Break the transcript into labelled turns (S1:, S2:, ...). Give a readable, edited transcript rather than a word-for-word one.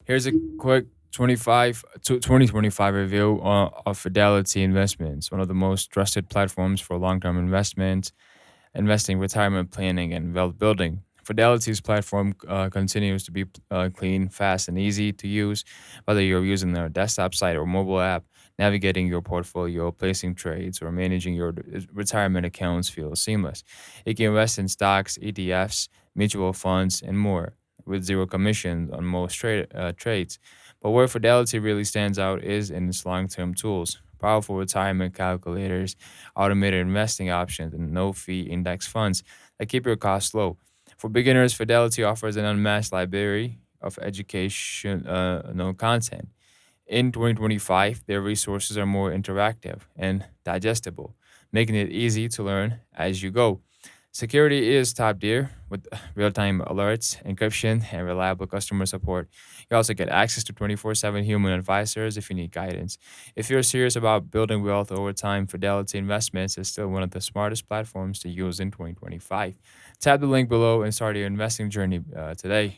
S1: Here's a quick 2025 review of Fidelity Investments, one of the most trusted platforms for long-term investment, investing, retirement planning, and wealth building. Fidelity's platform continues to be clean, fast, and easy to use, whether you're using their desktop site or mobile app. Navigating your portfolio, placing trades, or managing your retirement accounts feels seamless. You can invest in stocks, ETFs, mutual funds, and more with zero commission on most trades. But where Fidelity really stands out is in its long term tools. Powerful retirement calculators, automated investing options, and no fee index funds that keep your costs low. For beginners, Fidelity offers an unmatched library of education no content. In 2025, their resources are more interactive and digestible, making it easy to learn as you go. Security is top tier with real time alerts, encryption, and reliable customer support. You also get access to 24/7 human advisors if you need guidance. If you're serious about building wealth over time, Fidelity Investments is still one of the smartest platforms to use in 2025. Tap the link below and start your investing journey today.